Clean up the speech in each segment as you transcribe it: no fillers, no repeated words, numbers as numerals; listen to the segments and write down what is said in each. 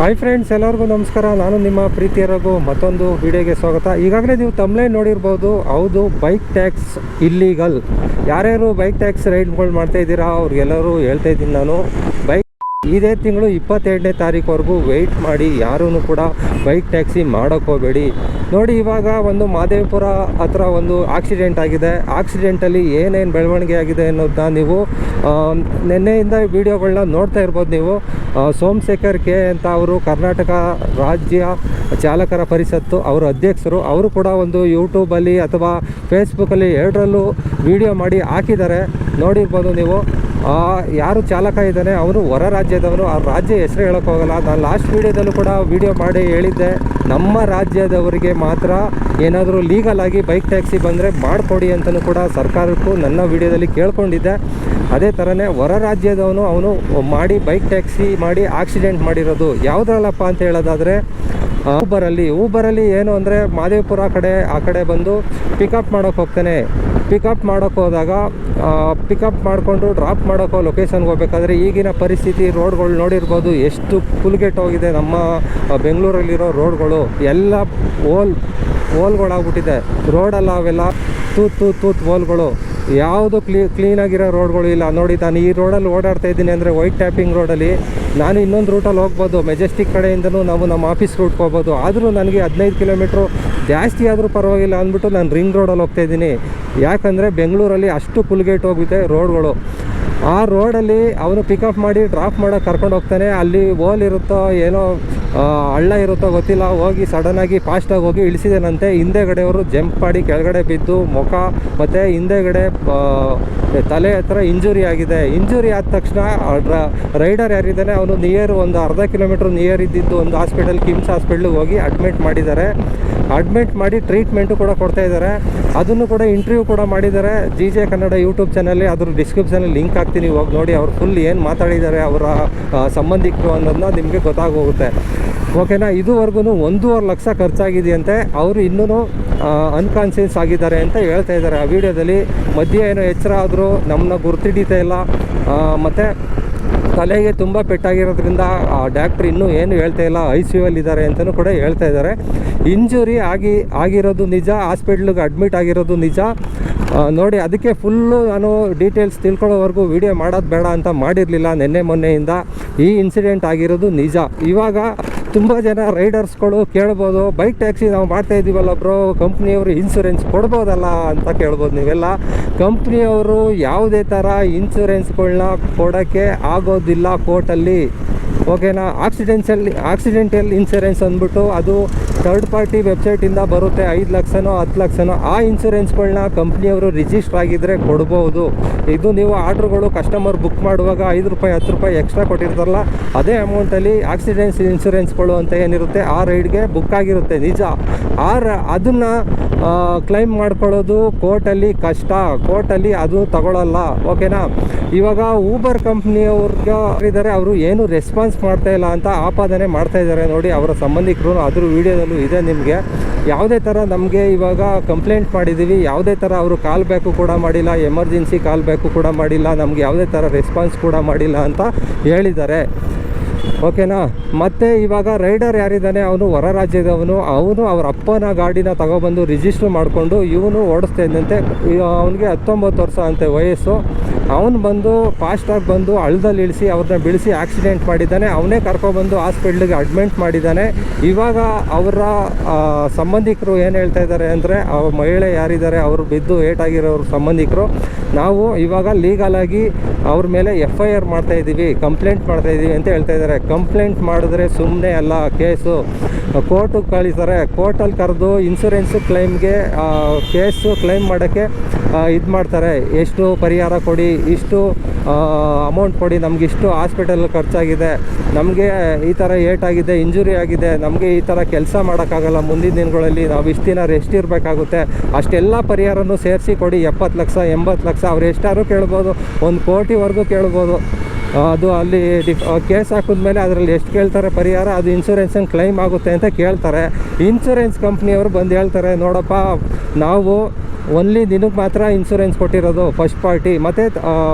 Hi friends, ಎಲ್ಲರಿಗೂ ನಮಸ್ಕಾರ. ನಾನು ನಿಮ್ಮ ಪ್ರೀತಿಯ ರಘು. ಮತ್ತೊಂದು ವಿಡಿಯೋಗೆ ಸ್ವಾಗತ. ಈಗಾಗಲೇ ನೀವು ತಮ್ಲೈನ್ ನೋಡಿರ್ಬೋದು. ಹೌದು, ಬೈಕ್ ಟ್ಯಾಕ್ಸ್ ಇಲ್ಲೀಗಲ್. ಯಾರ್ಯಾರು ಬೈಕ್ ಟ್ಯಾಕ್ಸ್ ರೈಡ್ಗಳು ಮಾಡ್ತಾ ಇದ್ದೀರಾ ಅವ್ರಿಗೆಲ್ಲರೂ ಹೇಳ್ತಾ ಇದ್ದೀನಿ ನಾನು. ಇದೇ ತಿಂಗಳು 22ನೇ ತಾರೀಕುವರೆಗೂ ವೆಯ್ಟ್ ಮಾಡಿ. ಯಾರೂ ಕೂಡ ಬೈಕ್ ಟ್ಯಾಕ್ಸಿ ಮಾಡೋಕ್ಕೆ ಹೋಗಬೇಡಿ. ನೋಡಿ, ಇವಾಗ ಒಂದು ಮಾದೇವಪುರ ಹತ್ರ ಒಂದು ಆಕ್ಸಿಡೆಂಟ್ ಆಗಿದೆ. ಆಕ್ಸಿಡೆಂಟಲ್ಲಿ ಏನೇನು ಬೆಳವಣಿಗೆ ಆಗಿದೆ ಅನ್ನೋದನ್ನ ನೀವು ನಿನ್ನೆಯಿಂದ ವೀಡಿಯೋಗಳನ್ನ ನೋಡ್ತಾ ಇರ್ಬೋದು. ನೀವು ಸೋಮಶೇಖರ್ ಕೆ ಅಂತ ಅವರು ಕರ್ನಾಟಕ ರಾಜ್ಯ ಚಾಲಕರ ಪರಿಷತ್ತು ಅವರ ಅಧ್ಯಕ್ಷರು. ಅವರು ಕೂಡ ಒಂದು ಯೂಟ್ಯೂಬಲ್ಲಿ ಅಥವಾ ಫೇಸ್ಬುಕ್ಕಲ್ಲಿ ಎರಡರಲ್ಲೂ ವೀಡಿಯೋ ಮಾಡಿ ಹಾಕಿದ್ದಾರೆ. ನೋಡಿರ್ಬೋದು ನೀವು. ಯಾರು ಚಾಲಕ ಇದ್ದಾನೆ ಅವನು ಹೊರ ರಾಜ್ಯದವನು. ಆ ರಾಜ್ಯ ಹೆಸರು ಹೇಳೋಕ್ಕೋಗಲ್ಲ. ನಾನು ಲಾಸ್ಟ್ ವೀಡಿಯೋದಲ್ಲೂ ಕೂಡ ವೀಡಿಯೋ ಮಾಡಿ ಹೇಳಿದ್ದೆ, ನಮ್ಮ ರಾಜ್ಯದವರಿಗೆ ಮಾತ್ರ ಏನಾದರೂ ಲೀಗಲ್ ಆಗಿ ಬೈಕ್ ಟ್ಯಾಕ್ಸಿ ಬಂದರೆ ಮಾಡಿಕೊಡಿ ಅಂತಲೂ ಕೂಡ ಸರ್ಕಾರಕ್ಕೂ ನನ್ನ ವೀಡಿಯೋದಲ್ಲಿ ಕೇಳ್ಕೊಂಡಿದ್ದೆ. ಅದೇ ಥರನೇ ಹೊರ ರಾಜ್ಯದವನು ಅವನು ಮಾಡಿ ಬೈಕ್ ಟ್ಯಾಕ್ಸಿ ಮಾಡಿ ಆಕ್ಸಿಡೆಂಟ್ ಮಾಡಿರೋದು ಯಾವುದ್ರಲ್ಲಪ್ಪ ಅಂತ ಹೇಳೋದಾದರೆ ಊಬರಲ್ಲಿ ಏನು ಅಂದರೆ ಮಾದೇವಪುರ ಆ ಕಡೆ ಬಂದು ಪಿಕಪ್ ಮಾಡೋಕ್ಕೆ ಹೋಗ್ತಾನೆ. ಪಿಕಪ್ ಮಾಡೋಕ್ಕೆ ಹೋದಾಗ ಪಿಕಪ್ ಮಾಡಿಕೊಂಡು ಡ್ರಾಪ್ ಮಾಡೋಕ್ಕೋ ಲೊಕೇಶನ್ಗೆ ಹೋಗ್ಬೇಕಾದ್ರೆ ಈಗಿನ ಪರಿಸ್ಥಿತಿ ರೋಡ್ಗಳು ನೋಡಿರ್ಬೋದು, ಎಷ್ಟು ಹೋಗಿದೆ ನಮ್ಮ ಬೆಂಗಳೂರಲ್ಲಿರೋ ರೋಡ್ಗಳು. ಎಲ್ಲ ಓಲ್ಗಳಾಗ್ಬಿಟ್ಟಿದೆ ರೋಡಲ್ಲ. ಅವೆಲ್ಲ ತೂತ್ ಓಲ್ಗಳು. ಯಾವುದು ಕ್ಲೀನಾಗಿರೋ ರೋಡ್ಗಳು ಇಲ್ಲ. ನೋಡಿ, ನಾನು ಈ ರೋಡಲ್ಲಿ ಓಡಾಡ್ತಾ ಇದ್ದೀನಿ ಅಂದರೆ ವೈಟ್ ಟ್ಯಾಪಿಂಗ್ ರೋಡಲ್ಲಿ. ನಾನು ಇನ್ನೊಂದು ರೂಟಲ್ಲಿ ಹೋಗ್ಬೋದು, ಮೆಜೆಸ್ಟಿಕ್ ಕಡೆಯಿಂದನೂ ನಾವು ನಮ್ಮ ಆಫೀಸ್ ರೂಟ್ಗೆ ಹೋಗ್ಬೋದು. ಆದರೂ ನನಗೆ 15 ಕಿಲೋಮೀಟ್ರು ಜಾಸ್ತಿ ಆದರೂ ಪರವಾಗಿಲ್ಲ ಅಂದ್ಬಿಟ್ಟು ನಾನು ರಿಂಗ್ ರೋಡಲ್ಲಿ ಹೋಗ್ತಾಯಿದ್ದೀನಿ. ಯಾಕಂದರೆ ಬೆಂಗಳೂರಲ್ಲಿ ಅಷ್ಟು ಹೋಗಿದೆ ರೋಡ್ಗಳು. ಆ ರೋಡಲ್ಲಿ ಅವನು ಪಿಕಪ್ ಮಾಡಿ ಡ್ರಾಪ್ ಮಾಡೋಕ್ಕೆ ಕರ್ಕೊಂಡು ಹೋಗ್ತಾನೆ. ಅಲ್ಲಿ ಓಲ್ ಇರುತ್ತೋ ಏನೋ ಹಳ್ಳ ಇರುತ್ತೋ ಗೊತ್ತಿಲ್ಲ, ಹೋಗಿ ಸಡನ್ನಾಗಿ ಫಾಸ್ಟಾಗಿ ಹೋಗಿ ಇಳಿಸಿದೇನಂತೆ. ಹಿಂದೆಗಡೆಯವರು ಜಂಪ್ ಮಾಡಿ ಕೆಳಗಡೆ ಬಿದ್ದು ಮುಖ ಮತ್ತು ಹಿಂದೆಗಡೆ ತಲೆ ಹತ್ರ ಇಂಜುರಿ ಆಗಿದೆ. ಇಂಜುರಿ ಆದ ತಕ್ಷಣ ರೈಡರ್ ಯಾರಿದ್ದಾನೆ ಅವನು ಒಂದು ಅರ್ಧ ಕಿಲೋಮೀಟ್ರ್ ನಿಯರ್ ಇದ್ದಿದ್ದು ಒಂದು ಹಾಸ್ಪಿಟಲ್, ಕಿಮ್ಸ್ ಹಾಸ್ಪಿಟ್ಲಿಗೆ ಹೋಗಿ ಅಡ್ಮಿಟ್ ಮಾಡಿದ್ದಾರೆ. ಅಡ್ಮಿಟ್ ಮಾಡಿ ಟ್ರೀಟ್ಮೆಂಟು ಕೂಡ ಕೊಡ್ತಾ ಇದ್ದಾರೆ. ಅದನ್ನು ಕೂಡ ಇಂಟರ್ವ್ಯೂ ಕೂಡ ಮಾಡಿದ್ದಾರೆ. GJ ಕನ್ನಡ ಯೂಟ್ಯೂಬ್ ಚಾನಲ್ಲಿ. ಅದ್ರ ಡಿಸ್ಕ್ರಿಪ್ಷನಲ್ಲಿ ಲಿಂಕ್ ಹಾಕ್ತೀನಿ, ಹೋಗಿ ನೋಡಿ. ಅವ್ರು ಫುಲ್ ಏನು ಮಾತಾಡಿದ್ದಾರೆ ಅವರ ಸಂಬಂಧಿಕರು ಅನ್ನೋದನ್ನ ನಿಮಗೆ ಗೊತ್ತಾಗೋಗುತ್ತೆ. ಓಕೆನಾ. ಇದುವರೆಗೂ 1.5 ಲಕ್ಷ ಖರ್ಚಾಗಿದೆಯಂತೆ. ಅವರು ಇನ್ನೂ ಅನ್ಕಾನ್ಷಿಯಸ್ ಆಗಿದ್ದಾರೆ ಅಂತ ಹೇಳ್ತಾ ಇದ್ದಾರೆ ಆ ವಿಡಿಯೋದಲ್ಲಿ. ಮಧ್ಯೆ ಏನೋ ಎಚ್ಚರ ಆದರೂ ನಮ್ಮನ್ನ ಗುರ್ತಿಡಿತಾ ಇಲ್ಲ. ಮತ್ತು ತಲೆಗೆ ತುಂಬ ಪೆಟ್ಟಾಗಿರೋದ್ರಿಂದ ಡಾಕ್ಟ್ರ್ ಇನ್ನೂ ಏನು ಹೇಳ್ತಾ ಇಲ್ಲ, ICU ಇದ್ದಾರೆ ಅಂತಲೂ ಕೂಡ ಹೇಳ್ತಾ ಇದ್ದಾರೆ. ಇಂಜುರಿ ಆಗಿರೋದು ನಿಜ, ಹಾಸ್ಪಿಟ್ಲಿಗೆ ಅಡ್ಮಿಟ್ ಆಗಿರೋದು ನಿಜ. ನೋಡಿ, ಅದಕ್ಕೆ ಫುಲ್ಲು ನಾನು ಡೀಟೇಲ್ಸ್ ತಿಳ್ಕೊಳ್ಳೋವರೆಗೂ ವೀಡಿಯೋ ಮಾಡೋದು ಬೇಡ ಅಂತ ಮಾಡಿರಲಿಲ್ಲ. ಮೊನ್ನೆಯಿಂದ ಈ ಇನ್ಸಿಡೆಂಟ್ ಆಗಿರೋದು ನಿಜ. ಇವಾಗ ತುಂಬ ಜನ ರೈಡರ್ಸ್ಗಳು ಕೇಳ್ಬೋದು, ಬೈಕ್ ಟ್ಯಾಕ್ಸಿ ನಾವು ಮಾಡ್ತಾ ಇದ್ದೀವಲ್ಲ ಬ್ರೋ, ಕಂಪ್ನಿಯವರು ಇನ್ಶೂರೆನ್ಸ್ ಕೊಡ್ಬೋದಲ್ಲ ಅಂತ ಕೇಳ್ಬೋದು ನೀವೆಲ್ಲ. ಕಂಪ್ನಿಯವರು ಯಾವುದೇ ಥರ ಇನ್ಶೂರೆನ್ಸ್ಗಳನ್ನ ಕೊಡೋಕ್ಕೆ ಆಗೋದಿಲ್ಲ ಕೋರ್ಟಲ್ಲಿ. ಓಕೆನಾ. ಆಕ್ಸಿಡೆಂಟಲ್ ಇನ್ಶೂರೆನ್ಸ್ ಅಂದ್ಬಿಟ್ಟು ಅದು ಥರ್ಡ್ ಪಾರ್ಟಿ ವೆಬ್ಸೈಟಿಂದ ಬರುತ್ತೆ. 5 ಲಕ್ಷನೋ 10 ಲಕ್ಷನೋ ಆ ಇನ್ಶೂರೆನ್ಸ್ಗಳನ್ನ ಕಂಪ್ನಿಯವರು ರಿಜಿಸ್ಟರ್ ಆಗಿದ್ದರೆ ಕೊಡ್ಬೋದು. ಇದು ನೀವು ಆರ್ಡ್ರುಗಳು ಕಸ್ಟಮರ್ ಬುಕ್ ಮಾಡುವಾಗ 5 ರೂಪಾಯಿ 10 ರೂಪಾಯಿ ಎಕ್ಸ್ಟ್ರಾ ಕೊಟ್ಟಿರ್ತಾರಲ್ಲ, ಅದೇ ಅಮೌಂಟಲ್ಲಿ ಆಕ್ಸಿಡೆಂಟ್ಸ್ ಇನ್ಶೂರೆನ್ಸ್ಗಳು ಅಂತ ಏನಿರುತ್ತೆ ಆ ರೈಡ್ಗೆ ಬುಕ್ ಆಗಿರುತ್ತೆ ನಿಜ. ಅದನ್ನು ಕ್ಲೈಮ್ ಮಾಡ್ಕೊಳ್ಳೋದು ಕೋರ್ಟಲ್ಲಿ ಕಷ್ಟ. ಕೋರ್ಟಲ್ಲಿ ಅದು ತಗೊಳ್ಳಲ್ಲ. ಓಕೆನಾ. ಇವಾಗ ಊಬರ್ ಕಂಪ್ನಿಯವ್ರಿಗೆ ಇದ್ದಾರೆ, ಅವರು ಏನು ರೆಸ್ಪಾನ್ಸ್ ಮಾಡ್ತಾ ಇಲ್ಲ ಅಂತ ಆಪಾದನೆ ಮಾಡ್ತಾ ಇದ್ದಾರೆ. ನೋಡಿ, ಅವರ ಸಂಬಂಧಿಕರು ಅದ್ರ ವಿಡಿಯೋದಲ್ಲೂ ಇದೆ ನಿಮಗೆ. ಯಾವುದೇ ಥರ ನಮಗೆ ಇವಾಗ ಕಂಪ್ಲೇಂಟ್ ಮಾಡಿದ್ದೀವಿ, ಯಾವುದೇ ಥರ ಅವರು ಕಾಲ್ ಬ್ಯಾಕು ಕೂಡ ಮಾಡಿಲ್ಲ, ಎಮರ್ಜೆನ್ಸಿ ಕಾಲ್ ಬ್ಯಾಕು ಕೂಡ ಮಾಡಿಲ್ಲ, ನಮ್ಗೆ ಯಾವುದೇ ಥರ ರೆಸ್ಪಾನ್ಸ್ ಕೂಡ ಮಾಡಿಲ್ಲ ಅಂತ ಹೇಳಿದ್ದಾರೆ. ಓಕೆನಾ. ಮತ್ತು ಇವಾಗ ರೈಡರ್ ಯಾರಿದ್ದಾನೆ ಅವನು ಹೊರ ರಾಜ್ಯದವನು. ಅವನು ಅವ್ರ ಅಪ್ಪನ ಗಾಡಿನ ತಗೊಬಂದು ರಿಜಿಸ್ಟ್ರ್ ಮಾಡಿಕೊಂಡು ಇವನು ಓಡಿಸ್ತಾ ಇದ್ದಂತೆ. ಅವನಿಗೆ 19 ವರ್ಷ ಅಂತೆ ವಯಸ್ಸು. ಅವನು ಬಂದು ಫಾಸ್ಟಾಗಿ ಬಂದು ಹಳ್ಳದಲ್ಲಿ ಇಳಿಸಿ ಅವ್ರನ್ನ ಬೀಳಿಸಿ ಆಕ್ಸಿಡೆಂಟ್ ಮಾಡಿದ್ದಾನೆ. ಅವನೇ ಕರ್ಕೊಬಂದು ಹಾಸ್ಪಿಟ್ಲಿಗೆ ಅಡ್ಮಿಟ್ ಮಾಡಿದ್ದಾನೆ. ಇವಾಗ ಅವರ ಸಂಬಂಧಿಕರು ಏನು ಹೇಳ್ತಾ ಇದ್ದಾರೆ ಅಂದರೆ, ಆ ಮಹಿಳೆ ಯಾರಿದ್ದಾರೆ ಅವರು ಬಿದ್ದು ಏಟಾಗಿರೋರು ಸಂಬಂಧಿಕರು, ನಾವು ಇವಾಗ ಲೀಗಲಾಗಿ ಅವ್ರ ಮೇಲೆ FIR ಮಾಡ್ತಾಯಿದ್ದೀವಿ, ಕಂಪ್ಲೇಂಟ್ ಮಾಡ್ತಾಯಿದ್ದೀವಿ ಅಂತ ಹೇಳ್ತಾ ಇದ್ದಾರೆ. ಕಂಪ್ಲೇಂಟ್ ಮಾಡಿದ್ರೆ ಸುಮ್ಮನೆ ಅಲ್ಲ, ಕೇಸು ಕೋರ್ಟಿಗೆ ಕಳಿಸ್ತಾರೆ. ಕೋರ್ಟಲ್ಲಿ ಕರೆದು ಇನ್ಶೂರೆನ್ಸು ಕ್ಲೈಮ್ಗೆ ಕೇಸು ಕ್ಲೈಮ್ ಮಾಡೋಕ್ಕೆ ಇದು ಮಾಡ್ತಾರೆ. ಎಷ್ಟು ಪರಿಹಾರ ಕೊಡಿ, ಇಷ್ಟು ಅಮೌಂಟ್ ಕೊಡಿ, ನಮಗಿಷ್ಟು ಹಾಸ್ಪಿಟಲ್ ಖರ್ಚಾಗಿದೆ, ನಮಗೆ ಈ ಥರ ಏಟಾಗಿದೆ, ಇಂಜುರಿ ಆಗಿದೆ, ನಮಗೆ ಈ ಥರ ಕೆಲಸ ಮಾಡೋಕ್ಕಾಗಲ್ಲ ಮುಂದಿನ ದಿನಗಳಲ್ಲಿ, ನಾವು ಇಷ್ಟು ದಿನ ರೆಸ್ಟ್ ಇರಬೇಕಾಗುತ್ತೆ, ಅಷ್ಟೆಲ್ಲ ಪರಿಹಾರನೂ ಸೇರಿಸಿ ಕೊಡಿ. 70 ಲಕ್ಷ 80 ಲಕ್ಷ ಅವ್ರು ಎಷ್ಟಾದ್ರೂ ಕೇಳ್ಬೋದು, 1 ಕೋಟಿವರೆಗೂ ಕೇಳ್ಬೋದು. ಅದು ಅಲ್ಲಿ ಕೇಸ್ ಹಾಕಿದ್ಮೇಲೆ ಅದರಲ್ಲಿ ಎಷ್ಟು ಕೇಳ್ತಾರೆ ಪರಿಹಾರ, ಅದು ಇನ್ಶೂರೆನ್ಸನ್ನು ಕ್ಲೈಮ್ ಆಗುತ್ತೆ ಅಂತ ಕೇಳ್ತಾರೆ. ಇನ್ಶೂರೆನ್ಸ್ ಕಂಪ್ನಿಯವರು ಬಂದು ಹೇಳ್ತಾರೆ, ನೋಡಪ್ಪ ನಾವು ಓನ್ಲಿ ನಿನಗೆ ಮಾತ್ರ ಇನ್ಶೂರೆನ್ಸ್ ಕೊಟ್ಟಿರೋದು ಫಸ್ಟ್ ಪಾರ್ಟಿ, ಮತ್ತು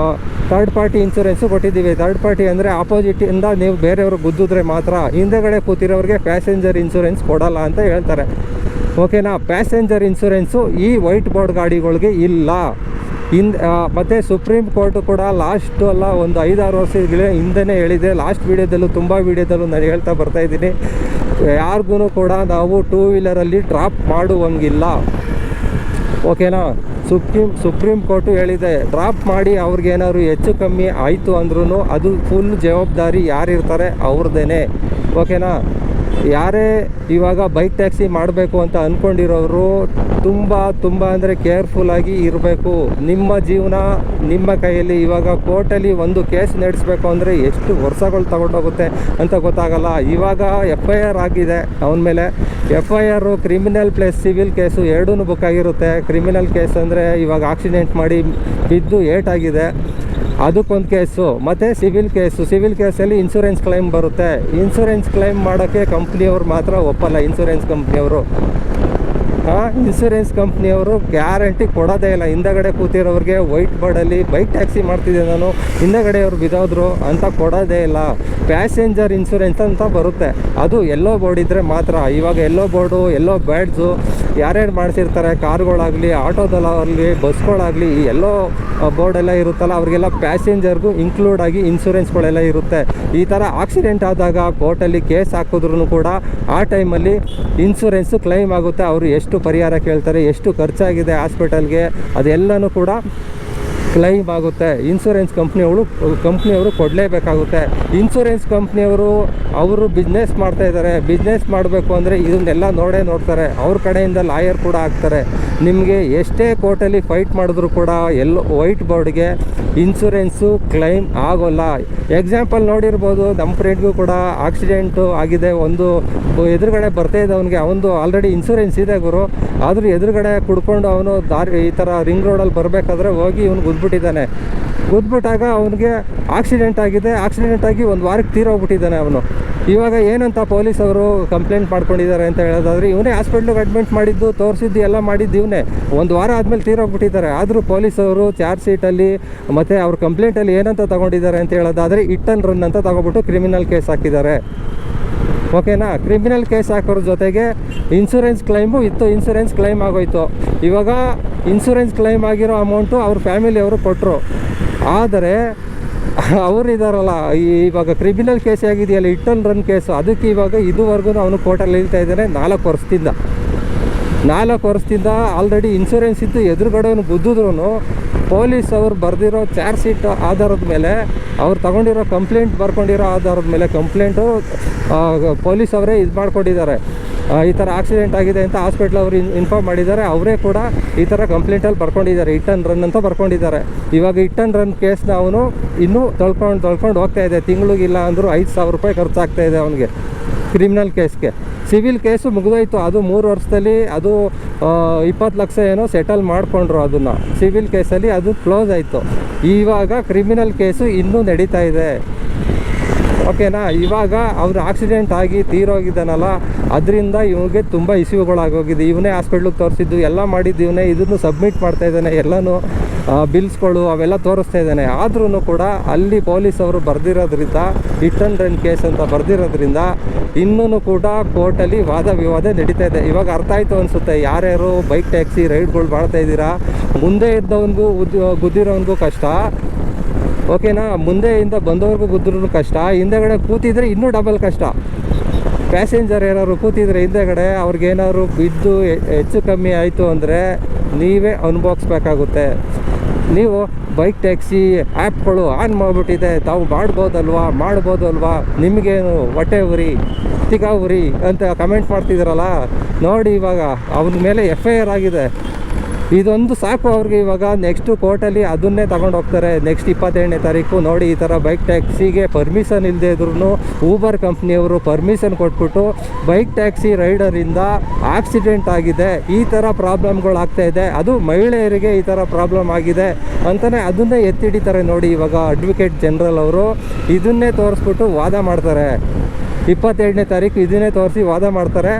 ಥರ್ಡ್ ಪಾರ್ಟಿ ಇನ್ಸೂರೆನ್ಸು ಕೊಟ್ಟಿದ್ದೀವಿ. ಥರ್ಡ್ ಪಾರ್ಟಿ ಅಂದರೆ ಆಪೋಸಿಟಿಂದ ನೀವು ಬೇರೆಯವರು ಗುದ್ದಿದ್ರೆ ಮಾತ್ರ, ಹಿಂದೆಗಡೆ ಕೂತಿರೋರಿಗೆ ಪ್ಯಾಸೆಂಜರ್ ಇನ್ಸೂರೆನ್ಸ್ ಕೊಡಲ್ಲ ಅಂತ ಹೇಳ್ತಾರೆ. ಓಕೆನಾ. ಪ್ಯಾಸೆಂಜರ್ ಇನ್ಸೂರೆನ್ಸು ಈ ವೈಟ್ ಬೋರ್ಡ್ ಗಾಡಿಗಳಿಗೆ ಇಲ್ಲ. ಮತ್ತು ಸುಪ್ರೀಂ ಕೋರ್ಟು ಕೂಡ ಲಾಸ್ಟು ಅಲ್ಲ ಒಂದು 5-6 ವರ್ಷಗಳ ಹಿಂದೆನೇ ಹೇಳಿದೆ. ಲಾಸ್ಟ್ ವೀಡಿಯೋದಲ್ಲೂ ತುಂಬ ವೀಡಿಯೋದಲ್ಲೂ ನಾನು ಹೇಳ್ತಾ ಬರ್ತಾಯಿದ್ದೀನಿ, ಯಾರಿಗೂ ಕೂಡ ನಾವು 2 ವೀಲರಲ್ಲಿ ಡ್ರಾಪ್ ಮಾಡುವಂಗಿಲ್ಲ. ಓಕೆನಾ. ಸುಪ್ರೀಂ ಕೋರ್ಟು ಹೇಳಿದೆ, ಡ್ರಾಪ್ ಮಾಡಿ ಅವ್ರಿಗೇನಾದ್ರು ಹೆಚ್ಚು ಕಮ್ಮಿ ಆಯಿತು ಅಂದ್ರೂ ಅದು ಫುಲ್ ಜವಾಬ್ದಾರಿ ಯಾರಿರ್ತಾರೆ ಅವ್ರದ್ದೇ. ಓಕೆನಾ. ಯಾರೇ ಇವಾಗ ಬೈಕ್ ಟ್ಯಾಕ್ಸಿ ಮಾಡಬೇಕು ಅಂತ ಅಂದ್ಕೊಂಡಿರೋರು ತುಂಬ ಅಂದರೆ ಕೇರ್ಫುಲ್ಲಾಗಿ ಇರಬೇಕು. ನಿಮ್ಮ ಜೀವನ ನಿಮ್ಮ ಕೈಯಲ್ಲಿ. ಇವಾಗ ಕೋರ್ಟಲ್ಲಿ ಒಂದು ಕೇಸ್ ನಡೆಸಬೇಕು ಅಂದರೆ ಎಷ್ಟು ವರ್ಷಗಳು ತಗೊಂಡೋಗುತ್ತೆ ಅಂತ ಗೊತ್ತಾಗಲ್ಲ. ಇವಾಗ FIR ಆಗಿದೆ ಅವನ ಮೇಲೆ. FIR criminal plus civil case ಎರಡೂ ಬುಕ್ ಆಗಿರುತ್ತೆ. ಕ್ರಿಮಿನಲ್ ಕೇಸ್ ಅಂದರೆ ಇವಾಗ ಆಕ್ಸಿಡೆಂಟ್ ಮಾಡಿ ಬಿದ್ದು ಏಟಾಗಿದೆ, ಅದಕ್ಕೊಂದು ಕೇಸು. ಮತ್ತು ಸಿವಿಲ್ ಕೇಸಲ್ಲಿ ಇನ್ಸೂರೆನ್ಸ್ ಕ್ಲೈಮ್ ಬರುತ್ತೆ. ಇನ್ಸೂರೆನ್ಸ್ ಕ್ಲೈಮ್ ಮಾಡೋಕ್ಕೆ ಕಂಪ್ನಿಯವ್ರು ಮಾತ್ರ ಒಪ್ಪಲ್ಲ. ಇನ್ಸೂರೆನ್ಸ್ ಕಂಪ್ನಿಯವರು ಗ್ಯಾರಂಟಿ ಕೊಡೋದೇ ಇಲ್ಲ. ಹಿಂದಗಡೆ ಕೂತಿರೋರಿಗೆ ವೈಟ್ ಬೋರ್ಡಲ್ಲಿ ಬೈಕ್ ಟ್ಯಾಕ್ಸಿ ಮಾಡ್ತಿದ್ದೆ ನಾನು, ಹಿಂದಗಡೆ ಅವ್ರು ಬಿದ್ದೋದ್ರು ಅಂತ ಕೊಡೋದೇ ಇಲ್ಲ. ಪ್ಯಾಸೆಂಜರ್ ಇನ್ಸೂರೆನ್ಸ್ ಅಂತ ಬರುತ್ತೆ, ಅದು ಎಲ್ಲೋ ಬೋರ್ಡ್ ಇದ್ದರೆ ಮಾತ್ರ. ಇವಾಗ ಎಲ್ಲೋ ಬೋರ್ಡು, ಎಲ್ಲೋ ಬ್ಯಾಡ್ಜು ಯಾರ್ಯಾರು ಮಾಡಿಸಿರ್ತಾರೆ, ಕಾರ್ಗಳಾಗಲಿ, ಆಟೋದಲ್ಲಾಗಲಿ, ಬಸ್ಗಳಾಗಲಿ, ಈ ಎಲ್ಲೋ ಬೋರ್ಡೆಲ್ಲ ಇರುತ್ತಲ್ಲ, ಅವರಿಗೆಲ್ಲ ಪ್ಯಾಸೆಂಜರ್ಗೂ ಇನ್ಕ್ಲೂಡ್ ಆಗಿ ಇನ್ಸೂರೆನ್ಸ್ಗಳೆಲ್ಲ ಇರುತ್ತೆ. ಈ ಥರ ಆಕ್ಸಿಡೆಂಟ್ ಆದಾಗ ಕೋರ್ಟಲ್ಲಿ ಕೇಸ್ ಹಾಕಿದ್ರೂ ಕೂಡ ಆ ಟೈಮಲ್ಲಿ ಇನ್ಸೂರೆನ್ಸು ಕ್ಲೈಮ್ ಆಗುತ್ತೆ. ಅವರು ಎಷ್ಟು ಪರಿಹಾರ ಕೇಳ್ತಾರೆ, ಎಷ್ಟು ಖರ್ಚಾಗಿದೆ ಹಾಸ್ಪಿಟಲ್ಗೆ, ಅದೆಲ್ಲನೂ ಕೂಡ ಕ್ಲೈಮ್ ಆಗುತ್ತೆ. ಇನ್ಸೂರೆನ್ಸ್ ಕಂಪ್ನಿಯವರು ಕೊಡಲೇಬೇಕಾಗುತ್ತೆ. ಇನ್ಸೂರೆನ್ಸ್ ಕಂಪ್ನಿಯವರು ಅವರು ಬಿಸ್ನೆಸ್ ಮಾಡ್ತಾಯಿದ್ದಾರೆ. ಬಿಸ್ನೆಸ್ ಮಾಡಬೇಕು ಅಂದರೆ ಇದನ್ನೆಲ್ಲ ನೋಡ್ತಾರೆ. ಅವ್ರ ಕಡೆಯಿಂದ ಲಾಯರ್ ಕೂಡ ಆಗ್ತಾರೆ. ನಿಮಗೆ ಎಷ್ಟೇ ಕೋರ್ಟಲ್ಲಿ ಫೈಟ್ ಮಾಡಿದ್ರು ಕೂಡ ಎಲ್ಲೋ ವೈಟ್ ಬೋರ್ಡ್ಗೆ ಇನ್ಸೂರೆನ್ಸು ಕ್ಲೈಮ್ ಆಗೋಲ್ಲ. ಎಕ್ಸಾಂಪಲ್ ನೋಡಿರ್ಬೋದು, ನಮ್ಮ ಫ್ರೆಂಡ್ಗೂ ಕೂಡ ಆಕ್ಸಿಡೆಂಟು ಆಗಿದೆ. ಒಂದು ಎದುರುಗಡೆ ಬರ್ತಾಯಿದ್ದವನಿಗೆ ಅವನದು ಆಲ್ರೆಡಿ ಇನ್ಸೂರೆನ್ಸ್ ಇದೆ ಗುರು, ಆದರೂ ಎದುರುಗಡೆ ಕುಡ್ಕೊಂಡು ಅವನು ಈ ಥರ ರಿಂಗ್ ರೋಡಲ್ಲಿ ಬರಬೇಕಾದ್ರೆ ಹೋಗಿ ಇವನು ಗುದ್ಬಿಟ್ಟಾಗ ಅವನಿಗೆ ಆಕ್ಸಿಡೆಂಟ್ ಆಗಿ 1 ವಾರಕ್ಕೆ ತೀರೋಗ್ಬಿಟ್ಟಿದ್ದಾನೆ ಅವನು. ಇವಾಗ ಏನಂತ ಪೊಲೀಸವರು ಕಂಪ್ಲೇಂಟ್ ಮಾಡ್ಕೊಂಡಿದ್ದಾರೆ ಅಂತ ಹೇಳೋದಾದರೆ, ಇವನೇ ಹಾಸ್ಪಿಟ್ಲಿಗೆ ಅಡ್ಮಿಟ್ ಮಾಡಿದ್ದು, ತೋರಿಸಿದ್ದು ಎಲ್ಲ ಮಾಡಿದ್ದು ಇವನೇ. 1 ವಾರ ಆದಮೇಲೆ ತೀರೋಗ್ಬಿಟ್ಟಿದ್ದಾರೆ. ಆದರೂ ಪೊಲೀಸವರು ಚಾರ್ಜ್ ಶೀಟಲ್ಲಿ ಮತ್ತು ಅವ್ರ ಕಂಪ್ಲೇಂಟಲ್ಲಿ ಏನಂತ ತೊಗೊಂಡಿದ್ದಾರೆ ಅಂತ ಹೇಳೋದಾದರೆ, ಹಿಟ್ ಆ್ಯಂಡ್ ರನ್ ಅಂತ ತೊಗೊಬಿಟ್ಟು ಕ್ರಿಮಿನಲ್ ಕೇಸ್ ಹಾಕಿದ್ದಾರೆ. ಓಕೆನಾ. ಕ್ರಿಮಿನಲ್ ಕೇಸ್ ಹಾಕೋರ ಜೊತೆಗೆ ಇನ್ಸೂರೆನ್ಸ್ ಕ್ಲೈಮು ಇತ್ತು, ಇನ್ಸೂರೆನ್ಸ್ ಕ್ಲೈಮ್ ಆಗೋಯ್ತು. ಇವಾಗ ಇನ್ಸೂರೆನ್ಸ್ ಕ್ಲೈಮ್ ಆಗಿರೋ ಅಮೌಂಟು ಅವ್ರ ಫ್ಯಾಮಿಲಿಯವರು ಕೊಟ್ಟರು. ಆದರೆ ಅವರಿದಾರಲ್ಲ, ಇವಾಗ ಕ್ರಿಮಿನಲ್ ಕೇಸ್ ಆಗಿದೆಯಲ್ಲ, ಹಿಟ್ ಆ್ಯಂಡ್ ರನ್ ಕೇಸು, ಅದಕ್ಕೆ ಇವಾಗ ಇದುವರೆಗೂ ಅವನು ಕೋರ್ಟಲ್ಲಿ ಹೇಳ್ತಾ ಇದ್ದಾನೆ 4 ವರ್ಷದಿಂದ ಆಲ್ರೆಡಿ ಇನ್ಸೂರೆನ್ಸ್ ಇದ್ದು ಎದುರುಗಡೆಯವನು ಗುದ್ದಿದ್ರು ಪೊಲೀಸ್ ಅವ್ರು ಬರೆದಿರೋ ಚಾರ್ಜ್ ಶೀಟ್ ಆಧಾರದ ಮೇಲೆ, ಅವ್ರು ತಗೊಂಡಿರೋ ಕಂಪ್ಲೇಂಟ್ ಬರ್ಕೊಂಡಿರೋ ಆಧಾರದ ಮೇಲೆ ಕಂಪ್ಲೇಂಟು ಪೊಲೀಸ್ ಅವರೇ ಇದು ಮಾಡ್ಕೊಂಡಿದ್ದಾರೆ. ಈ ಥರ ಆಕ್ಸಿಡೆಂಟ್ ಆಗಿದೆ ಅಂತ ಹಾಸ್ಪಿಟ್ಲ್ ಅವರು ಇನ್ಫಾರ್ಮ್ ಮಾಡಿದ್ದಾರೆ. ಅವರೇ ಕೂಡ ಈ ಥರ ಕಂಪ್ಲೇಂಟಲ್ಲಿ ಬರ್ಕೊಂಡಿದ್ದಾರೆ, ಹಿಟ್ ಆ್ಯಂಡ್ ರನ್ ಅಂತ ಬರ್ಕೊಂಡಿದ್ದಾರೆ. ಇವಾಗ ಹಿಟ್ ಆ್ಯಂಡ್ ರನ್ ಕೇಸ್ನ ಅವನು ಇನ್ನೂ ತೊಳ್ಕೊಂಡು ಹೋಗ್ತಾ ಇದೆ. ತಿಂಗಳಿಗಿಲ್ಲ ಅಂದರೂ 5,000 ರೂಪಾಯಿ ಖರ್ಚಾಗ್ತಾ ಇದೆ ಅವನಿಗೆ ಕ್ರಿಮಿನಲ್ ಕೇಸ್ಗೆ. ಸಿವಿಲ್ ಕೇಸು ಮುಗಿದೋಯ್ತು, ಅದು 3 ವರ್ಷದಲ್ಲಿ ಅದು 20 ಲಕ್ಷ ಏನೋ ಸೆಟಲ್ ಮಾಡಿಕೊಂಡ್ರು. ಅದನ್ನು ಸಿವಿಲ್ ಕೇಸಲ್ಲಿ ಅದು ಕ್ಲೋಸ್ ಆಯಿತು. ಇವಾಗ ಕ್ರಿಮಿನಲ್ ಕೇಸು ಇನ್ನೂ ನಡೀತಾ ಇದೆ. ಓಕೆನಾ. ಇವಾಗ ಅವ್ರು ಆಕ್ಸಿಡೆಂಟ್ ಆಗಿ ತೀರೋಗಿದ್ದಾನಲ್ಲ, ಅದರಿಂದ ಇವನಿಗೆ ತುಂಬ ಇಶ್ಯೂಗಳಾಗೋಗಿದೆ. ಇವನೇ ಹಾಸ್ಪಿಟ್ಲಿಗೆ ತೋರಿಸಿದ್ದು, ಎಲ್ಲ ಮಾಡಿದ್ದು ಇವನೇ. ಇದನ್ನು ಸಬ್ಮಿಟ್ ಮಾಡ್ತಾ ಇದ್ದಾನೆ, ಎಲ್ಲನೂ ಬಿಲ್ಸ್ಗಳು ಅವೆಲ್ಲ ತೋರಿಸ್ತಾ ಇದ್ದಾನೆ. ಆದ್ರೂ ಕೂಡ ಅಲ್ಲಿ ಪೊಲೀಸವರು ಬರೆದಿರೋದ್ರಿಂದ, ಹಿಟ್ ಆ್ಯಂಡ್ ರನ್ ಕೇಸ್ ಅಂತ ಬರೆದಿರೋದ್ರಿಂದ ಇನ್ನೂ ಕೂಡ ಕೋರ್ಟಲ್ಲಿ ವಾದ ವಿವಾದ ನಡೀತಾ ಇದೆ. ಇವಾಗ ಅರ್ಥ ಆಯಿತು ಅನಿಸುತ್ತೆ, ಯಾರ್ಯಾರು ಬೈಕ್ ಟ್ಯಾಕ್ಸಿ ರೈಡ್ಗಳು ಮಾಡ್ತಾಯಿದ್ದೀರಾ, ಮುಂದೆ ಇದ್ದವನಿಗೂ ಗುದ್ದಿರೋನಿಗೂ ಕಷ್ಟ. ಓಕೆನಾ. ಮುಂದೆಯಿಂದ ಬಂದವ್ರಿಗೂ ಗುದ್ರೂ ಕಷ್ಟ, ಹಿಂದೆಗಡೆ ಕೂತಿದ್ರೆ ಇನ್ನೂ ಡಬಲ್ ಕಷ್ಟ. ಪ್ಯಾಸೆಂಜರ್ ಏನಾದ್ರು ಕೂತಿದ್ರೆ ಹಿಂದೆಗಡೆ ಅವ್ರಿಗೇನಾದ್ರು ಬಿದ್ದು ಹೆಚ್ಚು ಕಮ್ಮಿ ಆಯಿತು ಅಂದರೆ ನೀವೇ ಅನುಭವಿಸ್ಬೇಕಾಗುತ್ತೆ. ನೀವು ಬೈಕ್ ಟ್ಯಾಕ್ಸಿ ಆ್ಯಪ್ಗಳು ಆನ್ ಮಾಡಿಬಿಟ್ಟಿದೆ, ತಾವು ಮಾಡ್ಬೋದಲ್ವಾ, ನಿಮಗೇನು ಹೊಟ್ಟೆ ಉರಿ ತಿಗಾ ಉರಿ ಅಂತ ಕಮೆಂಟ್ ಮಾಡ್ತಿದ್ದೀರಲ್ಲ ನೋಡಿ. ಇವಾಗ ಅವನ ಮೇಲೆ FIR ಆಗಿದೆ. ಇದೊಂದು ಸಾಕು ಅವ್ರಿಗೆ. ಇವಾಗ ನೆಕ್ಸ್ಟು ಕೋರ್ಟಲ್ಲಿ ಅದನ್ನೇ ತಗೊಂಡು ಹೋಗ್ತಾರೆ. ನೆಕ್ಸ್ಟ್ 27ನೇ ತಾರೀಕು ನೋಡಿ, ಈ ಥರ ಬೈಕ್ ಟ್ಯಾಕ್ಸಿಗೆ ಪರ್ಮಿಷನ್ ಇಲ್ಲದೆ ಇದ್ರೂ ಊಬರ್ ಕಂಪ್ನಿಯವರು ಪರ್ಮಿಷನ್ ಕೊಟ್ಬಿಟ್ಟು ಬೈಕ್ ಟ್ಯಾಕ್ಸಿ ರೈಡರಿಂದ ಆಕ್ಸಿಡೆಂಟ್ ಆಗಿದೆ, ಈ ಥರ ಪ್ರಾಬ್ಲಮ್ಗಳಾಗ್ತಾಯಿದೆ, ಅದು ಮಹಿಳೆಯರಿಗೆ ಈ ಥರ ಪ್ರಾಬ್ಲಮ್ ಆಗಿದೆ ಅಂತಲೇ ಅದನ್ನೇ ಎತ್ತಿಡಿತಾರೆ ನೋಡಿ. ಇವಾಗ ಅಡ್ವೊಕೇಟ್ ಜನರಲ್ ಅವರು ಇದನ್ನೇ ತೋರಿಸ್ಬಿಟ್ಟು ವಾದ ಮಾಡ್ತಾರೆ. 27ನೇ ತಾರೀಕು ಇದನ್ನೇ ತೋರಿಸಿ ವಾದ ಮಾಡ್ತಾರೆ.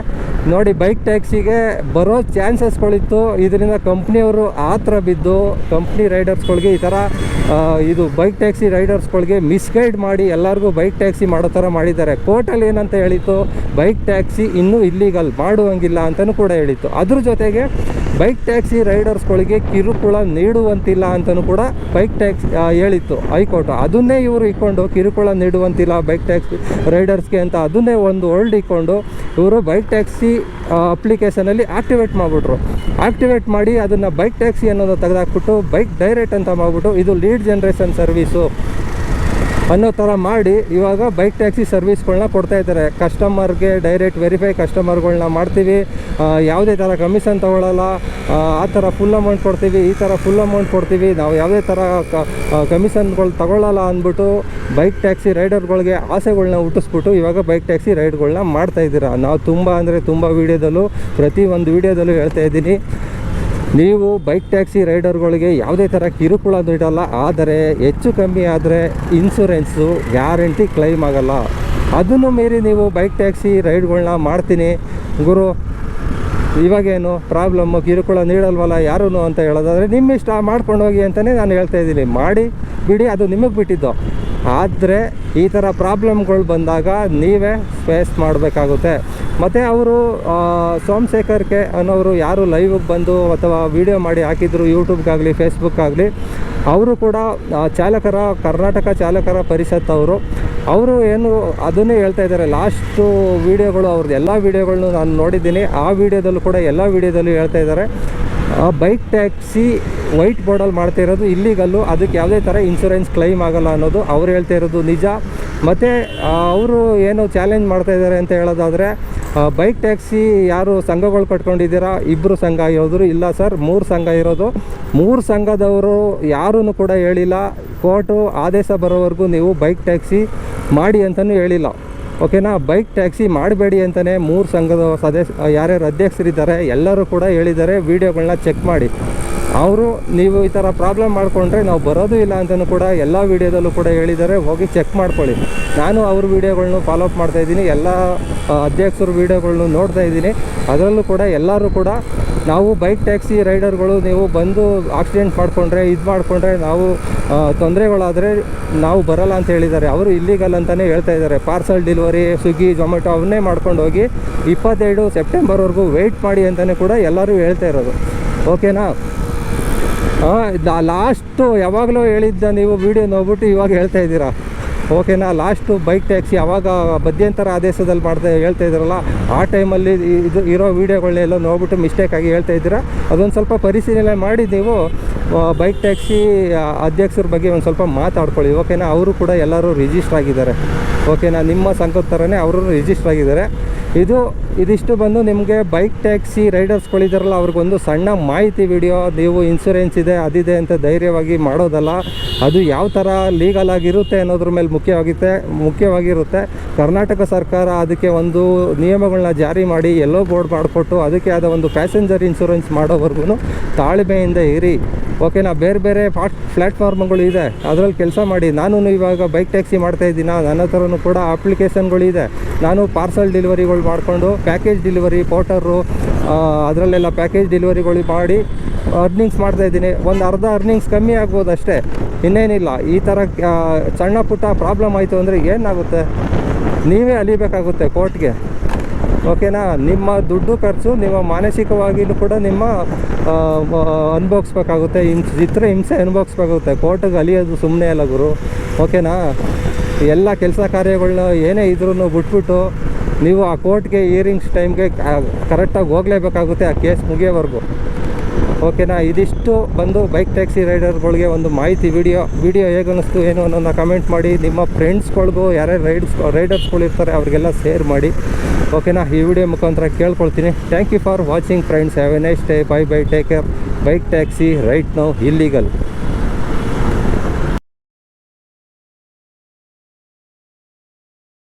ನೋಡಿ ಬೈಕ್ ಟ್ಯಾಕ್ಸಿಗೆ ಬರೋ ಚಾನ್ಸಸ್ಗಳಿತ್ತು. ಇದರಿಂದ ಕಂಪ್ನಿಯವರು ಆ ಥರ ಬಿದ್ದು ಕಂಪ್ನಿ ರೈಡರ್ಸ್ಗಳಿಗೆ ಈ ಥರ ಇದು ಬೈಕ್ ಟ್ಯಾಕ್ಸಿ ರೈಡರ್ಸ್ಗಳಿಗೆ ಮಿಸ್ಗೈಡ್ ಮಾಡಿ ಎಲ್ಲರಿಗೂ ಬೈಕ್ ಟ್ಯಾಕ್ಸಿ ಮಾಡೋ ಥರ ಮಾಡಿದ್ದಾರೆ. ಕೋರ್ಟಲ್ಲಿ ಏನಂತ ಹೇಳಿತ್ತು, ಬೈಕ್ ಟ್ಯಾಕ್ಸಿ ಇನ್ನೂ ಇಲ್ಲೀಗಲ್, ಮಾಡುವಂಗಿಲ್ಲ ಅಂತಲೂ ಕೂಡ ಹೇಳಿತ್ತು. ಅದ್ರ ಜೊತೆಗೆ ಬೈಕ್ ಟ್ಯಾಕ್ಸಿ ರೈಡರ್ಸ್ಗಳಿಗೆ ಕಿರುಕುಳ ನೀಡುವಂತಿಲ್ಲ ಅಂತಲೂ ಕೂಡ ಬೈಕ್ ಟ್ಯಾಕ್ಸಿ ಹೇಳಿತ್ತು ಹೈಕೋರ್ಟ್. ಅದನ್ನೇ ಇವರು ಇಟ್ಕೊಂಡು ಕಿರುಕುಳ ನೀಡುವಂತಿಲ್ಲ ಬೈಕ್ ಟ್ಯಾಕ್ಸಿ ರೈಡರ್ಸ್ಗೆ ಅಂತ ಅದನ್ನೇ ಒಂದು ಹೋಲ್ಡ್ ಇಟ್ಕೊಂಡು ಇವರು ಬೈಕ್ ಟ್ಯಾಕ್ಸಿ ಅಪ್ಲಿಕೇಶನಲ್ಲಿ ಆಕ್ಟಿವೇಟ್ ಮಾಡಿಬಿಟ್ರು. ಆಕ್ಟಿವೇಟ್ ಮಾಡಿ ಅದನ್ನು ಬೈಕ್ ಟ್ಯಾಕ್ಸಿ ಅನ್ನೋದು ತೆಗೆದಾಕ್ಬಿಟ್ಟು ಬೈಕ್ ಡೈರೆಕ್ಟ್ ಅಂತ ಮಾಡಿಬಿಟ್ಟು ಇದು ಲೀಡ್ ಜನ್ರೇಷನ್ ಸರ್ವೀಸು ಅನ್ನೋ ಥರ ಮಾಡಿ ಇವಾಗ ಬೈಕ್ ಟ್ಯಾಕ್ಸಿ ಸರ್ವಿಸ್ಗಳನ್ನ ಕೊಡ್ತಾಯಿದ್ದಾರೆ. ಕಸ್ಟಮರ್ಗೆ ಡೈರೆಕ್ಟ್ ವೆರಿಫೈ ಕಸ್ಟಮರ್ಗಳನ್ನ ಮಾಡ್ತೀವಿ, ಯಾವುದೇ ಥರ ಕಮಿಷನ್ ತೊಗೊಳ್ಳಲ್ಲ, ಆ ಥರ ಫುಲ್ ಅಮೌಂಟ್ ಕೊಡ್ತೀವಿ, ಈ ಥರ ಫುಲ್ ಅಮೌಂಟ್ ಕೊಡ್ತೀವಿ, ನಾವು ಯಾವುದೇ ಥರ ಕಮಿಷನ್ಗಳು ತೊಗೊಳ್ಳಲ್ಲ ಅಂದ್ಬಿಟ್ಟು ಬೈಕ್ ಟ್ಯಾಕ್ಸಿ ರೈಡರ್ಗಳಿಗೆ ಆಸೆಗಳನ್ನ ಹುಟ್ಟಿಸ್ಬಿಟ್ಟು ಇವಾಗ ಬೈಕ್ ಟ್ಯಾಕ್ಸಿ ರೈಡ್ಗಳನ್ನ ಮಾಡ್ತಾಯಿದ್ದೀರಾ. ನಾವು ತುಂಬ ಅಂದರೆ ತುಂಬ ವೀಡಿಯೋದಲ್ಲೂ ಪ್ರತಿ ಒಂದು ವೀಡಿಯೋದಲ್ಲೂ ಹೇಳ್ತಾ ಇದ್ದೀನಿ, ನೀವು ಬೈಕ್ ಟ್ಯಾಕ್ಸಿ ರೈಡರ್ಗಳಿಗೆ ಯಾವುದೇ ಥರ ಕಿರುಕುಳ ನೀಡಲ್ಲ. ಆದರೆ ಹೆಚ್ಚು ಕಮ್ಮಿ ಆದರೆ ಇನ್ಶೂರೆನ್ಸು ಗ್ಯಾರಂಟಿ ಕ್ಲೈಮ್ ಆಗೋಲ್ಲ. ಅದನ್ನು ಮೀರಿ ನೀವು ಬೈಕ್ ಟ್ಯಾಕ್ಸಿ ರೈಡ್ಗಳನ್ನ ಮಾಡ್ತೀನಿ ಗುರು, ಇವಾಗೇನು ಪ್ರಾಬ್ಲಮ್ಮು, ಕಿರುಕುಳ ನೀಡಲ್ವಲ್ಲ ಯಾರೂ ಅಂತ ಹೇಳೋದಾದರೆ ನಿಮ್ಮ ಇಷ್ಟ, ಮಾಡ್ಕೊಂಡು ಹೋಗಿ ಅಂತಲೇ ನಾನು ಹೇಳ್ತಾಯಿದ್ದೀನಿ. ಮಾಡಿ ಬಿಡಿ, ಅದು ನಿಮಗೆ ಬಿಟ್ಟಿದ್ದು. ಆದರೆ ಈ ಥರ ಪ್ರಾಬ್ಲಮ್ಗಳು ಬಂದಾಗ ನೀವೇ ಫೇಸ್ ಮಾಡಬೇಕಾಗುತ್ತೆ. ಮತ್ತು ಅವರು ಸೋಮಶೇಖರ್ ಕೆ ಅನ್ನೋರು ಯಾರು ಲೈವಿಗೆ ಬಂದು ಅಥವಾ ವೀಡಿಯೋ ಮಾಡಿ ಹಾಕಿದ್ರು ಯೂಟ್ಯೂಬ್ಗಾಗಲಿ ಫೇಸ್ಬುಕ್ಕಾಗಲಿ, ಅವರು ಕೂಡ ಕರ್ನಾಟಕ ಚಾಲಕರ ಪರಿಷತ್ ಅವರು ಏನು ಅದನ್ನೇ ಹೇಳ್ತಾ ಇದ್ದಾರೆ. ಲಾಸ್ಟು ವೀಡಿಯೋಗಳು ಅವ್ರದ್ದು ಎಲ್ಲ ವೀಡಿಯೋಗಳನ್ನು ನಾನು ನೋಡಿದ್ದೀನಿ. ಆ ವೀಡಿಯೋದಲ್ಲೂ ಕೂಡ ಎಲ್ಲ ವೀಡಿಯೋದಲ್ಲೂ ಹೇಳ್ತಾ ಇದ್ದಾರೆ, ಬೈಕ್ ಟ್ಯಾಕ್ಸಿ ವೈಟ್ ಬೋರ್ಡಲ್ಲಿ ಮಾಡ್ತಿರೋದು ಇಲ್ಲಿಗಲ್ಲು, ಅದಕ್ಕೆ ಯಾವುದೇ ಥರ ಇನ್ಶೂರೆನ್ಸ್ ಕ್ಲೈಮ್ ಆಗೋಲ್ಲ ಅನ್ನೋದು ಅವ್ರು ಹೇಳ್ತಾ ಇರೋದು ನಿಜ. ಮತ್ತು ಅವರು ಏನು ಚಾಲೆಂಜ್ ಮಾಡ್ತಾಯಿದ್ದಾರೆ ಅಂತ ಹೇಳೋದಾದರೆ, ಬೈಕ್ ಟ್ಯಾಕ್ಸಿ ಯಾರು ಸಂಘಗಳು ಕಟ್ಕೊಂಡಿದ್ದೀರಾ, ಇಬ್ಬರು ಸಂಘ ಇರೋದು ಇಲ್ಲ ಸರ್, 3 ಸಂಘ ಇರೋದು. 3 ಸಂಘದವರು ಯಾರೂ ಕೂಡ ಹೇಳಿಲ್ಲ, ಕೋರ್ಟು ಆದೇಶ ಬರೋವರೆಗೂ ನೀವು ಬೈಕ್ ಟ್ಯಾಕ್ಸಿ ಮಾಡಿ ಅಂತಲೂ ಹೇಳಿಲ್ಲ. ಓಕೆನಾ, ಬೈಕ್ ಟ್ಯಾಕ್ಸಿ ಮಾಡಬೇಡಿ ಅಂತಲೇ 3 ಸಂಘದ ಯಾರ್ಯಾರು ಅಧ್ಯಕ್ಷರಿದ್ದಾರೆ ಎಲ್ಲರೂ ಕೂಡ ಹೇಳಿದ್ದಾರೆ. ವೀಡಿಯೋಗಳನ್ನ ಚೆಕ್ ಮಾಡಿ. ಅವರು ನೀವು ಈ ಥರ ಪ್ರಾಬ್ಲಮ್ ಮಾಡಿಕೊಂಡ್ರೆ ನಾವು ಬರೋದು ಇಲ್ಲ ಅಂತಲೂ ಕೂಡ ಎಲ್ಲ ವೀಡಿಯೋದಲ್ಲೂ ಕೂಡ ಹೇಳಿದ್ದಾರೆ. ಹೋಗಿ ಚೆಕ್ ಮಾಡ್ಕೊಳ್ಳಿ. ನಾನು ಅವ್ರ ವೀಡಿಯೋಗಳ್ನು ಫಾಲೋಅಪ್ ಮಾಡ್ತಾಯಿದ್ದೀನಿ, ಎಲ್ಲ ಅಧ್ಯಕ್ಷರ ವೀಡಿಯೋಗಳ್ನು ನೋಡ್ತಾ ಇದ್ದೀನಿ. ಅದರಲ್ಲೂ ಕೂಡ ಎಲ್ಲರೂ ಕೂಡ ನಾವು ಬೈಕ್ ಟ್ಯಾಕ್ಸಿ ರೈಡರ್ಗಳು ನೀವು ಬಂದು ಆಕ್ಸಿಡೆಂಟ್ ಮಾಡಿಕೊಂಡ್ರೆ ಇದು ಮಾಡಿಕೊಂಡ್ರೆ ನಾವು ತೊಂದರೆಗಳಾದರೆ ನಾವು ಬರೋಲ್ಲ ಅಂತ ಹೇಳಿದ್ದಾರೆ. ಅವರು ಇಲ್ಲಿಗಲ್ ಅಂತಲೇ ಹೇಳ್ತಾ ಇದ್ದಾರೆ. ಪಾರ್ಸಲ್ ಡೆಲಿವರಿ, ಸ್ವಿಗ್ಗಿ, ಝೊಮ್ಯಾಟೊ ಅವನ್ನೇ ಮಾಡ್ಕೊಂಡು ಹೋಗಿ 22 ಸೆಪ್ಟೆಂಬರ್ವರೆಗೂ ವೆಯ್ಟ್ ಮಾಡಿ ಅಂತಲೇ ಕೂಡ ಎಲ್ಲರೂ ಹೇಳ್ತಾ ಇರೋದು. ಓಕೆನಾ, ಲಾಸ್ಟು ಯಾವಾಗಲೂ ಹೇಳಿದ್ದ ನೀವು ವೀಡಿಯೋ ನೋಡ್ಬಿಟ್ಟು ಇವಾಗ ಹೇಳ್ತಾ ಇದ್ದೀರಾ. ಓಕೆನಾ, ಲಾಸ್ಟು ಬೈಕ್ ಟ್ಯಾಕ್ಸಿ ಆವಾಗ ಮಧ್ಯಂತರ ಆದೇಶದಲ್ಲಿ ಹೇಳ್ತಾ ಇದ್ದೀರಲ್ಲ, ಆ ಟೈಮಲ್ಲಿ ಇದು ಇರೋ ವೀಡಿಯೋಗಳನ್ನೆಲ್ಲ ನೋಡ್ಬಿಟ್ಟು ಮಿಸ್ಟೇಕಾಗಿ ಹೇಳ್ತಾ ಇದ್ದೀರಾ. ಅದೊಂದು ಸ್ವಲ್ಪ ಪರಿಶೀಲನೆ ಮಾಡಿ ನೀವು ಬೈಕ್ ಟ್ಯಾಕ್ಸಿ ಅಧ್ಯಕ್ಷರ ಬಗ್ಗೆ ಒಂದು ಸ್ವಲ್ಪ ಮಾತಾಡ್ಕೊಳ್ಳಿ. ಓಕೆನಾ, ಅವರು ಕೂಡ ಎಲ್ಲರೂ ರಿಜಿಸ್ಟರ್ ಆಗಿದ್ದಾರೆ. ಓಕೆನಾ, ನಿಮ್ಮ ಸಂಘದ ಥರನೇ ಅವರು ರಿಜಿಸ್ಟರ್ ಆಗಿದ್ದಾರೆ. ಇದಿಷ್ಟು ಬಂದು ನಿಮಗೆ ಬೈಕ್ ಟ್ಯಾಕ್ಸಿ ರೈಡರ್ಸ್ಗಳಿದಾರಲ್ಲ ಅವ್ರಿಗೊಂದು ಸಣ್ಣ ಮಾಹಿತಿ ವಿಡಿಯೋ. ನೀವು ಇನ್ಶೂರೆನ್ಸ್ ಇದೆ ಅದಿದೆ ಅಂತ ಧೈರ್ಯವಾಗಿ ಮಾಡೋದಲ್ಲ, ಅದು ಯಾವ ಥರ ಲೀಗಲ್ ಆಗಿರುತ್ತೆ ಅನ್ನೋದ್ರ ಮೇಲೆ ಮುಖ್ಯವಾಗಿರುತ್ತೆ. ಕರ್ನಾಟಕ ಸರ್ಕಾರ ಅದಕ್ಕೆ ಒಂದು ನಿಯಮಗಳನ್ನ ಜಾರಿ ಮಾಡಿ ಎಲ್ಲೋ ಬೋರ್ಡ್ ಮಾಡಿಕೊಟ್ಟು ಅದಕ್ಕೆ ಆದ ಒಂದು ಪ್ಯಾಸೆಂಜರ್ ಇನ್ಶೂರೆನ್ಸ್ ಮಾಡೋವರೆಗೂ ತಾಳ್ಮೆಯಿಂದ ಇರಿ. ಓಕೆನಾ, ಬೇರೆ ಪ್ಲ್ಯಾಟ್ಫಾರ್ಮ್ಗಳು ಇದೆ, ಅದರಲ್ಲಿ ಕೆಲಸ ಮಾಡಿ. ನಾನು ಇವಾಗ ಬೈಕ್ ಟ್ಯಾಕ್ಸಿ ಮಾಡ್ತಾಯಿದ್ದೀನಿ, ನನ್ನ ಹತ್ರನೂ ಕೂಡ ಅಪ್ಲಿಕೇಶನ್ಗಳಿದೆ. ನಾನು ಪಾರ್ಸಲ್ ಡೆಲಿವರಿಗಳು ಮಾಡಿಕೊಂಡು ಪ್ಯಾಕೇಜ್ ಡೆಲಿವರಿ ಪೋರ್ಟರು ಅದರಲ್ಲೆಲ್ಲ ಪ್ಯಾಕೇಜ್ ಡೆಲಿವರಿಗಳು ಮಾಡಿ ಅರ್ನಿಂಗ್ಸ್ ಮಾಡ್ತಾಯಿದ್ದೀನಿ. ಒಂದು ಅರ್ಧ ಅರ್ನಿಂಗ್ಸ್ ಕಮ್ಮಿ ಆಗ್ಬೋದು ಅಷ್ಟೇ, ಇನ್ನೇನಿಲ್ಲ. ಈ ಥರ ಸಣ್ಣ ಪುಟ್ಟ ಪ್ರಾಬ್ಲಮ್ ಆಯಿತು ಅಂದರೆ ಏನಾಗುತ್ತೆ, ನೀವೇ ಅಲಿಬೇಕಾಗುತ್ತೆ ಕೋರ್ಟ್ಗೆ. ಓಕೆನಾ, ನಿಮ್ಮ ದುಡ್ಡು ಖರ್ಚು ನಿಮ್ಮ ಮಾನಸಿಕವಾಗಿಯೂ ಕೂಡ ನಿಮ್ಮ ಅನುಭವಿಸ್ಬೇಕಾಗುತ್ತೆ, ಹಿಂಸೆ ಅನುಭವಿಸ್ಬೇಕಾಗುತ್ತೆ. ಕೋರ್ಟಿಗೆ ಅಲಿಯೋದು ಸುಮ್ಮನೆ ಅಲ್ಲ ಗುರು. ಓಕೆನಾ, ಎಲ್ಲ ಕೆಲಸ ಕಾರ್ಯಗಳನ್ನ ಏನೇ ಇದ್ರೂ ಬಿಟ್ಬಿಟ್ಟು ನೀವು ಆ ಕೋರ್ಟ್ಗೆ ಹಿಯರಿಂಗ್ಸ್ ಟೈಮ್ಗೆ ಕರೆಕ್ಟಾಗಿ ಹೋಗಲೇಬೇಕಾಗುತ್ತೆ, ಆ ಕೇಸ್ ಮುಗಿಯೋವರೆಗೂ. ಓಕೆನಾ, ಇದಿಷ್ಟು ಬಂದು ಬೈಕ್ ಟ್ಯಾಕ್ಸಿ ರೈಡರ್ಗಳಿಗೆ ಒಂದು ಮಾಹಿತಿ ವಿಡಿಯೋ ಹೇಗನ್ನಿಸ್ತು ಏನು ಅನ್ನೋದನ್ನ ಕಮೆಂಟ್ ಮಾಡಿ. ನಿಮ್ಮ ಫ್ರೆಂಡ್ಸ್ಗಳಿಗೂ ಯಾರ್ಯಾರು ರೈಡರ್ಸ್ಗಳು ಇರ್ತಾರೆ ಅವ್ರಿಗೆಲ್ಲ ಶೇರ್ ಮಾಡಿ. ಓಕೆನಾ, ಈ ವಿಡಿಯೋ ಮುಖಾಂತರ ಕೇಳ್ಕೊಳ್ತೀನಿ. Thank you for watching friends. Have a nice day. Bye take care. Bike taxi right now illegal.